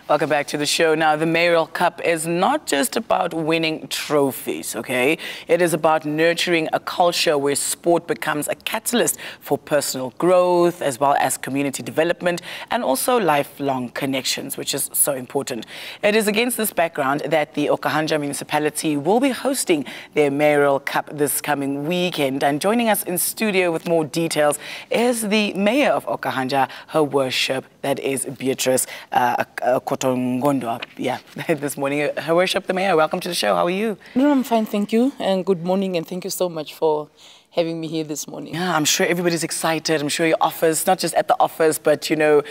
Welcome back to the show. Now, the Mayoral Cup is not just about winning trophies, okay? It is about nurturing a culture where sport becomes a catalyst for personal growth, as well as community development, and also lifelong connections, which is so important. It is against this background that the Okahandja Municipality will be hosting their Mayoral Cup this coming weekend. And joining us in studio with more details is the Mayor of Okahandja, Her Worship, that is Beatrice Kotongondwa. Yeah, this morning. Her Worship, the Mayor, welcome to the show. How are you? No, I'm fine, thank you. And good morning, and thank you so much for having me here this morning. Yeah, I'm sure everybody's excited. I'm sure your office, not just at the office, but, you know,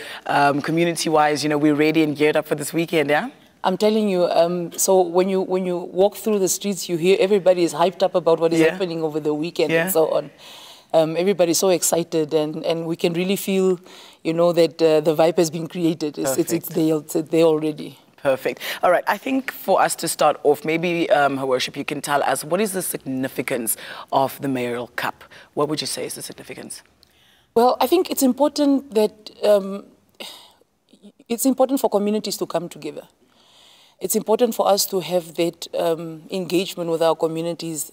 community-wise, you know, we're ready and geared up for this weekend, yeah? I'm telling you, so when you walk through the streets, you hear everybody is hyped up about what is happening over the weekend and so on. Everybody's so excited, and we can really feel, you know, that the vibe has been created. It's there already. Perfect. All right, I think for us to start off, maybe, Her Worship, you can tell us, what is the significance of the Mayoral Cup? What would you say is the significance? Well, I think it's important that, it's important for communities to come together. It's important for us to have that engagement with our communities,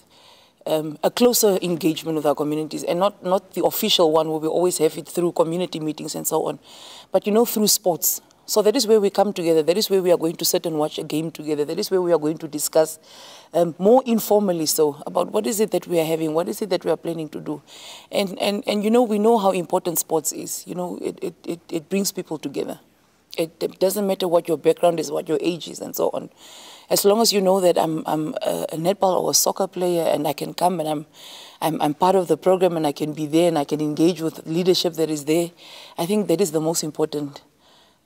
a closer engagement with our communities, and not the official one where we always have it through community meetings and so on, but, you know, through sports. So that is where we come together. That is where we are going to sit and watch a game together. That is where we are going to discuss more informally so about what is it that we are having, what is it that we are planning to do. And you know, we know how important sports is. You know, it brings people together. It doesn't matter what your background is, what your age is, and so on. As long as you know that I'm a netball or a soccer player, and I can come and I'm part of the program, and I can be there and I can engage with leadership that is there, I think that is the most important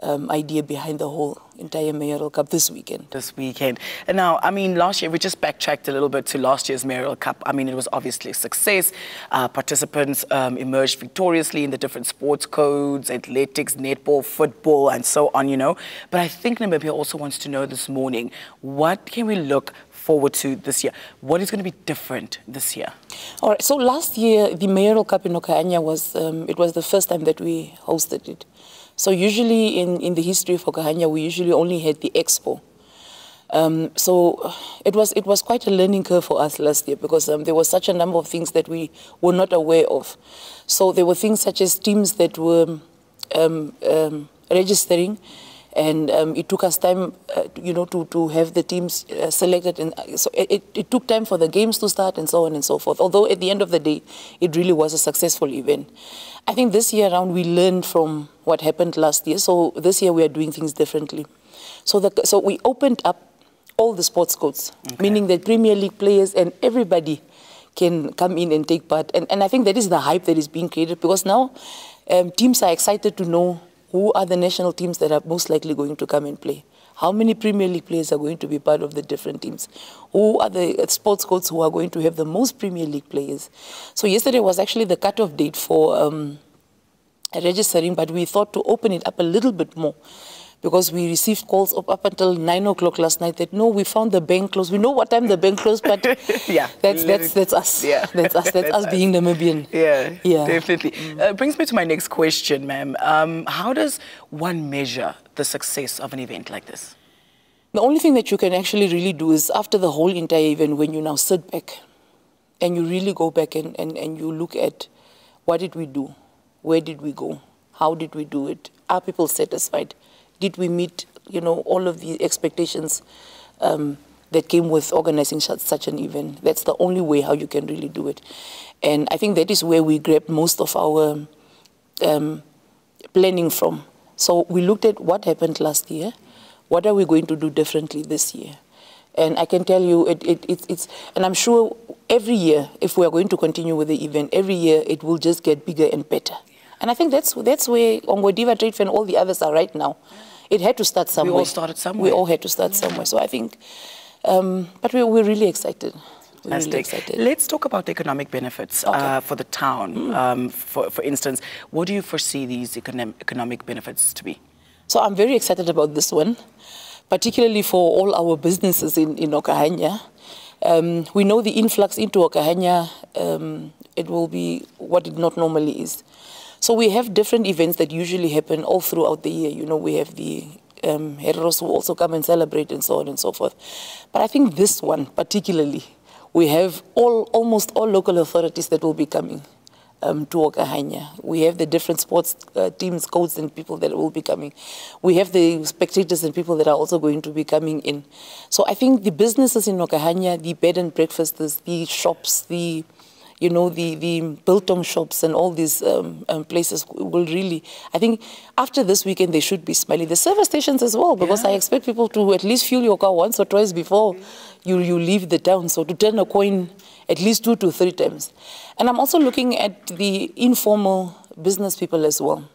idea behind the whole entire Mayoral Cup this weekend. This weekend. And now, I mean, last year, we just backtracked a little bit to last year's Mayoral Cup. I mean, it was obviously a success. Participants emerged victoriously in the different sports codes, athletics, netball, football, and so on, you know. But I think Namibia also wants to know this morning, what can we look forward to this year? What is going to be different this year? All right, so last year, the Mayoral Cup in Okahandja was, it was the first time that we hosted it. So usually in the history of Okahandja, we usually only had the expo. So it was quite a learning curve for us last year, because there was such a number of things that we were not aware of. So there were things such as teams that were registering, and it took us time, you know, to have the teams selected. And so it took time for the games to start and so on and so forth. Although at the end of the day, it really was a successful event. I think this year around we learned from what happened last year. So this year we are doing things differently. So we opened up all the sports codes, meaning that Premier League players and everybody can come in and take part. And I think that is the hype that is being created, because now teams are excited to know who are the national teams that are most likely going to come and play. How many Premier League players are going to be part of the different teams? Who are the sports codes who are going to have the most Premier League players? So yesterday was actually the cutoff date for registering, but we thought to open it up a little bit more, because we received calls up until 9 o'clock last night that, no, we found the bank closed. We know what time the bank closed, but yeah, that's us. Yeah. That's us. That's us being Namibian. Yeah, definitely. Brings me to my next question, ma'am. How does one measure the success of an event like this? The only thing that you can actually really do is, after the whole entire event, when you now sit back and you really go back and you look at, what did we do? Where did we go? How did we do it? Are people satisfied? Did we meet, you know, all of the expectations that came with organizing such an event? That's the only way how you can really do it. And I think that is where we grabbed most of our planning from. So we looked at what happened last year. What are we going to do differently this year? And I can tell you, it's, and I'm sure every year, if we are going to continue with the event, every year it will just get bigger and better. And I think that's where Ongodiva Trade Fair and all the others are right now. It had to start somewhere. We all started somewhere. We all had to start somewhere. So I think, but we're really excited. We're really excited. Let's talk about the economic benefits for the town. For instance, what do you foresee these economic benefits to be? So I'm very excited about this one, particularly for all our businesses in Okahandja. We know the influx into Okahandja, it will be what it not normally is. So we have different events that usually happen all throughout the year. You know, we have the heroes who also come and celebrate and so on and so forth. But I think this one particularly, we have almost all local authorities that will be coming to Okahandja. We have the different sports teams, coaches and people that will be coming. We have the spectators and people that are also going to be coming in. So I think the businesses in Okahandja, the bed and breakfasts, the shops, the biltong shops and all these places will really, I think after this weekend they should be smiling. The service stations as well, because I expect people to at least fuel your car once or twice before you leave the town. So to turn a coin at least 2 to 3 times. And I'm also looking at the informal business people as well.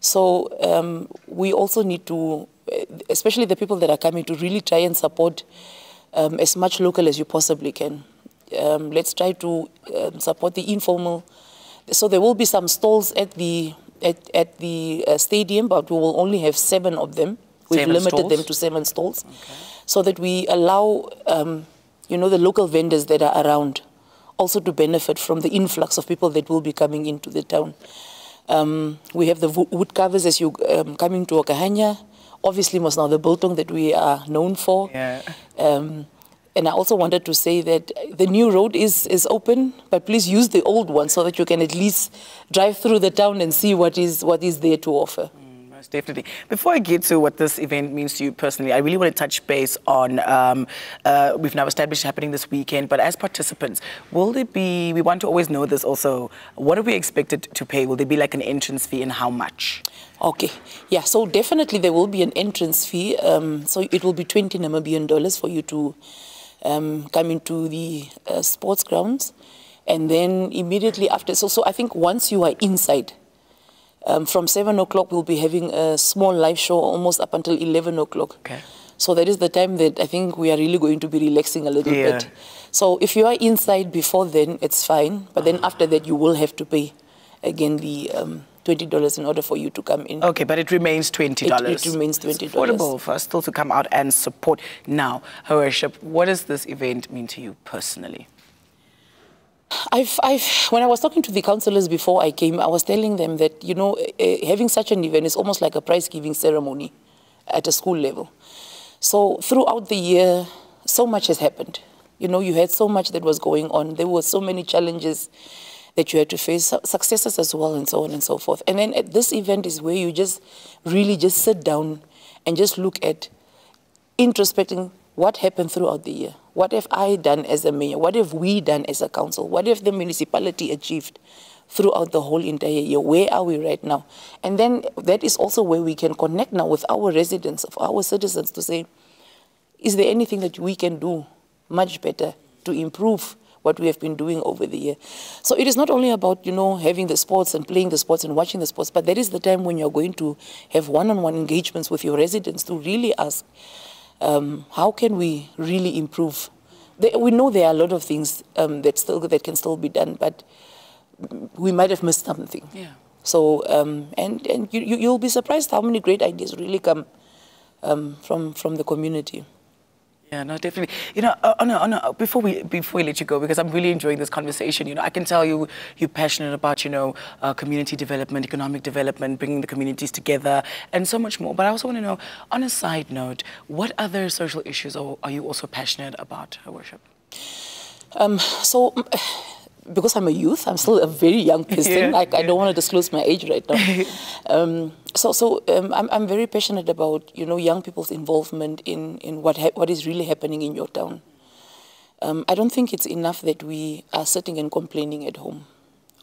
So we also need to, especially the people that are coming, to really try and support as much local as you possibly can. Let's try to support the informal. So there will be some stalls at the stadium, but we will only have 7 of them. We've limited them to 7 stalls, so that we allow the local vendors that are around also to benefit from the influx of people that will be coming into the town. We have the wood covers as you coming to Okahandja. Obviously, most now the biltong that we are known for. Yeah. And I also wanted to say that the new road is open, but please use the old one so that you can at least drive through the town and see what is there to offer. Most definitely. Before I get to what this event means to you personally, I really want to touch base on, we've now established happening this weekend, but as participants, will there be, we want to always know this also, what are we expected to pay? Will there be like an entrance fee and how much? Okay, yeah, so definitely there will be an entrance fee. So it will be 20 Namibian dollars for you to come into the sports grounds. And then immediately after, so I think once you are inside, from 7 o'clock, we'll be having a small live show almost up until 11 o'clock. Okay. So that is the time that I think we are really going to be relaxing a little bit. So if you are inside before then, it's fine. But then after that, you will have to pay again the $20 in order for you to come in. Okay, but it remains $20. It remains $20. It's affordable for us still to come out and support. Now, Her Worship, what does this event mean to you personally? When I was talking to the councillors before I came, I was telling them that, having such an event is almost like a prize-giving ceremony at a school level. So throughout the year, so much has happened. You had so much that was going on. There were so many challenges that you had to face, successes as well, and so on and so forth. And then at this event is where you just really just sit down and just look at introspecting what happened throughout the year. What have I done as a mayor? What have we done as a council? What have the municipality achieved throughout the whole entire year? Where are we right now? And then that is also where we can connect now with our residents, of our citizens, to say, is there anything that we can do much better to improve what we have been doing over the year? So it is not only about, having the sports and playing the sports and watching the sports, but that is the time when you're going to have one-on-one engagements with your residents to really ask, how can we really improve? We know there are a lot of things that can still be done, but we might have missed something. Yeah. So, and you'll be surprised how many great ideas really come from the community. Yeah, no, definitely. Before we let you go, because I'm really enjoying this conversation, I can tell you're passionate about, community development, economic development, bringing the communities together, and so much more. But I also want to know, on a side note, what other social issues are you also passionate about, Her Worship? Because I'm a youth, I'm still a very young person. I don't want to disclose my age right now. I'm very passionate about, young people's involvement in what is really happening in your town. I don't think it's enough that we are sitting and complaining at home.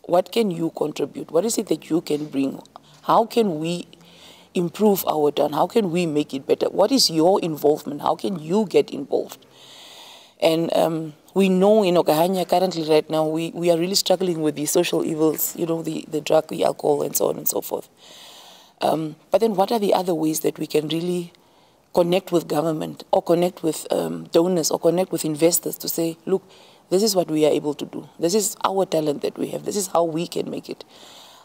What can you contribute? What is it that you can bring? How can we improve our town? How can we make it better? What is your involvement? How can you get involved? And we know in Okahandja currently right now, we are really struggling with the social evils, the drug, the alcohol, and so on and so forth. But then what are the other ways that we can really connect with government or connect with donors or connect with investors to say, look, this is what we are able to do. This is our talent that we have. This is how we can make it.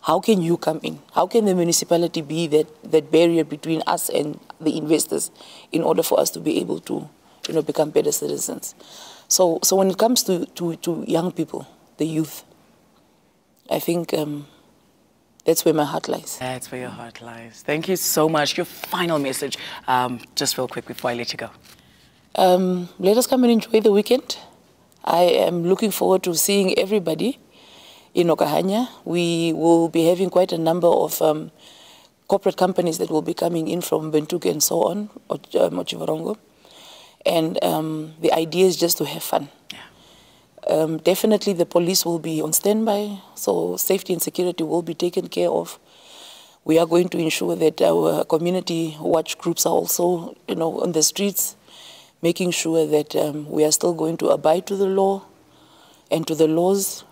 How can you come in? How can the municipality be that barrier between us and the investors in order for us to be able to become better citizens? So when it comes to young people, the youth, I think that's where my heart lies. That's where your heart lies. Thank you so much. Your final message, just real quick before I let you go. Let us come and enjoy the weekend. I am looking forward to seeing everybody in Okahandja. We will be having quite a number of corporate companies that will be coming in from Bentuke and so on, Mochivarongo. And the idea is just to have fun. Yeah. Definitely the police will be on standby, so safety and security will be taken care of. We are going to ensure that our community watch groups are also, on the streets, making sure that we are still going to abide to the law and to the laws.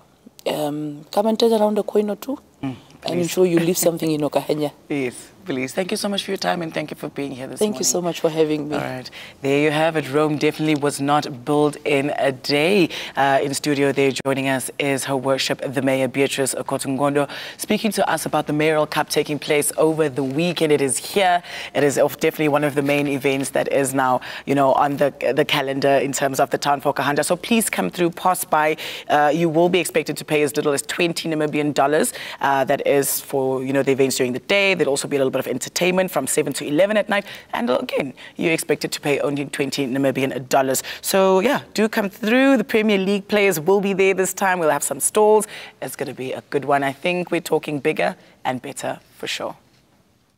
Come and turn around a coin or two and ensure you leave something in Okahandja. Yes, please. Thank you so much for your time and thank you for being here this morning. Thank you so much for having me. All right. There you have it. Rome definitely was not built in a day. In studio there joining us is Her Worship, the Mayor Beatrice Okotungondo, speaking to us about the Mayoral Cup taking place over the weekend. It is here. It is definitely one of the main events that is now, on the calendar in terms of the town for Okahandja. So please come through, pass by. You will be expected to pay as little as 20 Namibian dollars. That is for, the events during the day. There'll also be a little bit of entertainment from 7 to 11 at night. And again, you're expected to pay only 20 Namibian dollars. So yeah, do come through. The Premier League players will be there this time. We'll have some stalls. It's going to be a good one. I think we're talking bigger and better for sure.